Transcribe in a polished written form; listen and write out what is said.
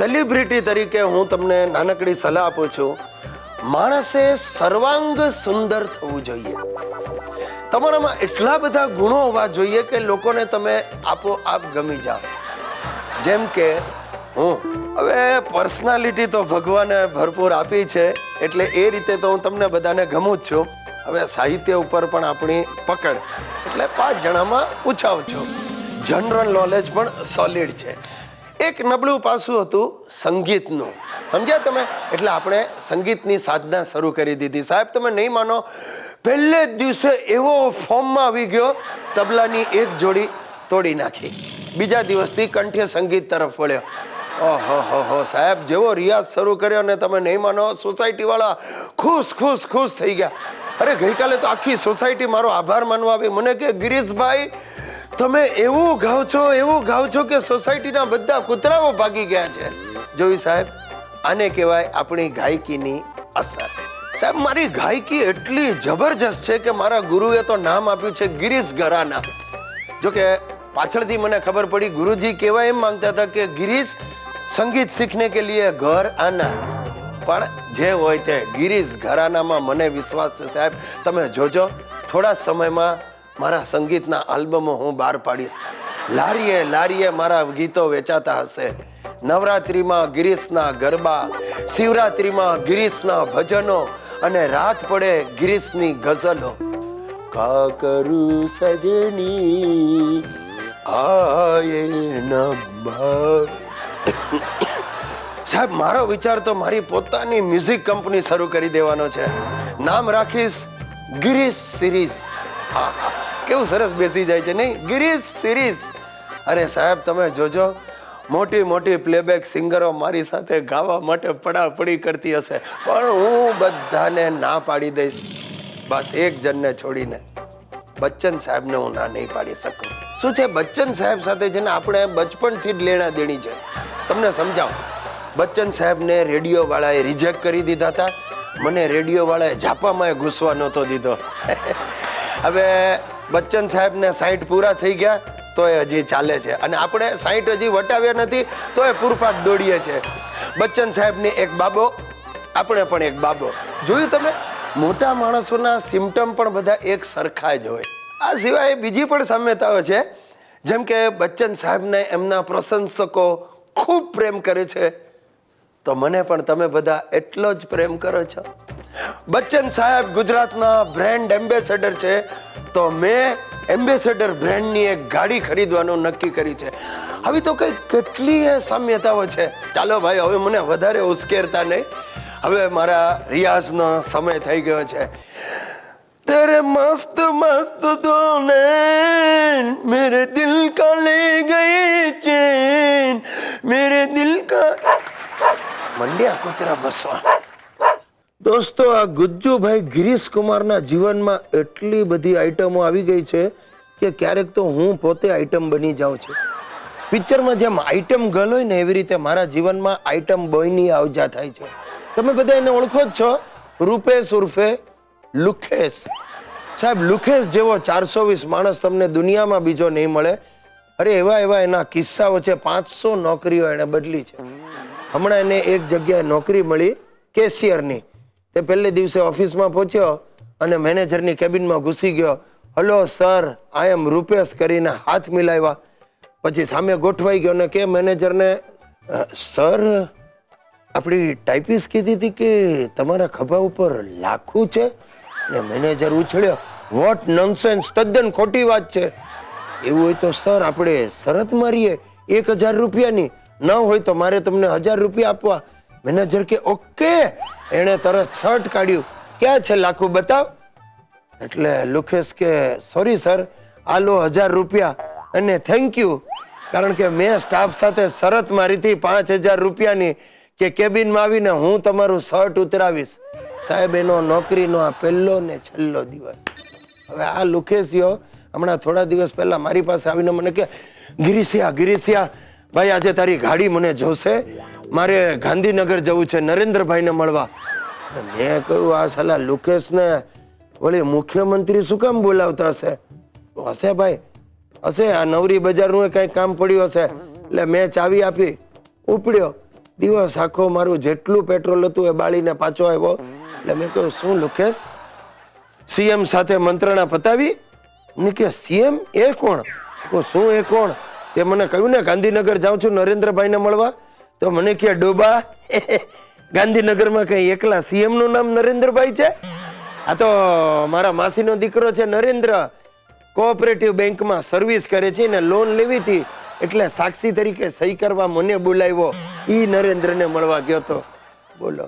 Celebrity તરીકે હું તમને નાનકડી સલાહ આપું છું. માણસે સર્વાંગ સુંદર થવું જોઈએ. તમારામાં એટલા બધા ગુણો હોવા જોઈએ કે લોકોને તમે આપોઆપ ગમી જાઓ. જેમ કે હવે પર્સનાલિટી તો ભગવાને ભરપૂર આપી છે, એટલે એ રીતે તો હું તમને બધાને ગમું જ છું. હવે સાહિત્ય ઉપર પણ આપણી પકડ, એટલે 5 જણામાં પૂછાવ છો. જનરલ નોલેજ પણ સોલિડ છે. એક નબળું પાસું હતું સંગીતનું, સમજ્યા તમે? એટલે આપણે સંગીતની સાધના શરૂ કરી દીધી. સાહેબ તમે નહીં માનો, પહેલે જ દિવસે એવો ફોર્મમાં આવી ગયો, તબલાની એક જોડી તોડી નાખી. બીજા દિવસથી કંઠ્ય સંગીત તરફ વળ્યો. ઓહો સાહેબ, જેવો રિયાઝ શરૂ કર્યો ને તમે નહીં માનો, સોસાયટી વાળા ખુશ થઈ ગયા. અરે ગઈકાલે તો આખી સોસાયટી મારો આભાર માનવા આવી. મને કે ગિરીશભાઈ તમે એવું ગાવ છો કે સોસાયટીના બધા કૂતરાઓ ભાગી ગયા છે. જોઈ સાહેબ, આને કહેવાય આપણી ગાયકીની અસર. સાહેબ મારી ગાયકી એટલી જબરજસ્ત છે કે મારા ગુરુએ તો નામ આપ્યું છે ગિરીશ ઘરાના. જોકે પાછળથી મને ખબર પડી ગુરુજી કહેવાય એમ માંગતા હતા કે ગિરીશ સંગીત સીખને કે લીએ ઘર આના. પણ જે હોય તે ગિરીશ ઘરાનામાં મને વિશ્વાસ છે સાહેબ. તમે જોજો, થોડા સમયમાં મારા સંગીતના આલ્બમો હું બહાર પાડીશ. લારીએ મારા ગીતો વેચાતા હશે. નવરાત્રિમાં ગિરીશના ગરબા, શિવરાત્રિમાં ગિરીશના ભજનો અને રાત પડે ગિરીશની ગઝલો. કા કરું સજની આયે નંબર. સાહેબ મારો વિચાર તો મારી પોતાની મ્યુઝિક કંપની શરૂ કરી દેવાનો છે. નામ રાખીશ ગિરીશ સિરીઝ. હા, કેવું સરસ બેસી જાય છે નહીં? ગિરીશ સિરીઝ. અરે સાહેબ તમે જોજો, મોટી પ્લેબેક સિંગરો મારી સાથે ગાવા માટે પડાપડી કરતી હશે, પણ હું બધાને ના પાડી દઈશ. બસ એક જણને છોડીને, બચ્ચન સાહેબને હું ના નહીં પાડી શકું. શું છે બચ્ચન સાહેબ સાથે છે ને આપણે બચપણથી જ લેણા દેણી છે. તમને સમજાવું. બચ્ચન સાહેબને રેડિયો વાળાએ રિજેક્ટ કરી દીધા હતા. મને રેડિયો વાળાએ ઝાપામાં ઘૂસવા નહોતો દીધો. હવે બચ્ચન સાહેબને 60 પૂરા થઈ ગયા તો એ હજી ચાલે છે, અને આપણે 60 હજી વટાવ્યા નથી તો એ પૂરપાટ દોડીએ છે. બચ્ચન સાહેબને એક બાબો, આપણે પણ એક બાબો. જોયું તમે? મોટા માણસોના સિમ્ટમ પણ બધા એક સરખા જ હોય. આ સિવાય બીજી પણ સામ્યતાઓ છે. જેમ કે બચ્ચન સાહેબને એમના પ્રશંસકો ખૂબ પ્રેમ કરે છે, તો મને પણ તમે બધા એટલો જ પ્રેમ કરો છો. બચ્ચન સાહેબ ગુજરાતના બ્રાન્ડ એમ્બેસેડર છે, તો મેં એમ્બેસેડર બ્રાન્ડની એક ગાડી ખરીદવાનું નક્કી કરી છે. આવી તો કઈ કેટલી સામ્યતાઓ છે. ચાલો ભાઈ, હવે મને વધારે ઉશ્કેરતા નહીં. હવે મારા રિયાઝનો સમય થઈ ગયો છે. તેરે મસ્ત ધોને મેરે દિલ કા લે ગયે ચેન, મેરે દિલ કા મંડ્યા કૂતરા બસવા. દોસ્તો, આ ગુજ્જુભાઈ ગિરીશ કુમારના જીવનમાં એટલી બધી આઈટમો આવી ગઈ છે કે ક્યારેક તો હું પોતે આઈટમ બની જાઉં છું. પિક્ચરમાં જેમ આઈટમ ગર્લ હોય ને એવી રીતે મારા જીવનમાં આઈટમ બોયની આવજા થાય છે. તમે બધા એને ઓળખો જ છો, રૂપેશ ઉર્ફે લુખેશ. સાહેબ લુખેશ જેવો 420 માણસ તમને દુનિયામાં બીજો નહીં મળે. અરે એવા એના કિસ્સાઓ છે. 500 નોકરીઓ એને બદલી છે. હમણાં એને એક જગ્યાએ નોકરી મળી કેશિયરની. તે પહેલે દિવસે ઓફિસમાં પહોંચ્યો અને મેનેજરની કેબિનમાં ઘૂસી ગયો. હલો સર, આઈ એમ રૂપેશ કરીને હાથ મિલાવ્યા. પછી સામે ગોઠવાઈ ગયો ને કે મેનેજરને, સર આપણી ટાઈપિસ્ટ કીધી હતી કે તમારા ખભા ઉપર લાખું છે. ને મેનેજર ઉછળ્યો, વોટ નોનસેન્સ, તદ્દન ખોટી વાત છે. એવું હોય તો સર આપણે શરત મારીએ 1000 રૂપિયાની, ન હોય તો મારે તમને 1000 રૂપિયા આપવા. મેનેજર કે ઓકે. એણે તરત શર્ટ કાઢ્યું, ક્યાં છે લાખું બતાવ. એટલે લુખેશ કે સોરી સર, આ લો 1000 રૂપિયા અને થેન્ક યુ, કારણ કે મેં સ્ટાફ સાથે શરત મારી હતી 5000 રૂપિયાની કે કેબિનમાં આવીને હું તમારું શર્ટ ઉતરાવીશ. સાહેબ એનો નોકરીનો આ પહેલો ને છેલ્લો દિવસ. હવે આ લુખેશિયો હમણાં થોડા દિવસ પહેલા મારી પાસે આવીને મને કે ગિરીશિયા ભાઈ આજે તારી ગાડી મને જોશે, મારે ગાંધીનગર જવું છે નરેન્દ્રભાઈને મળવા. મેં કહ્યું આ સાલા લુકેશને વળી મુખ્યમંત્રી શું કામ બોલાવતા હશે? હશે ભાઈ, હશે. આ નવરી બજારનું કઈ કામ પડ્યું હશે. એટલે મેં ચાવી આપી, ઉપડ્યો, દિવસ આખો મારું જેટલું પેટ્રોલ હતું એ બાળીને પાછો આવ્યો. એટલે મેં કહ્યું શું લુખેશ, સીએમ સાથે મંત્રણા પતાવી? મને કે સીએમ એ કોણ? શું એ કોણ? તે મને કહ્યું ને ગાંધીનગર જાઉં છું નરેન્દ્રભાઈને મળવા. તો મને કે ડોબા, ગાંધીનગરમાં કઈ એકલા સીએમ નું નામ નરેન્દ્રભાઈ છે? આ તો મારા માસીનો દીકરો છે નરેન્દ્ર, કોઓપરેટિવ બેંકમાં સર્વિસ કરે છે ને લોન લેવી હતી એટલે સાક્ષી તરીકે સહી કરવા મને બોલાવ્યો. ઈ નરેન્દ્રને મળવા ગયો તો. બોલો.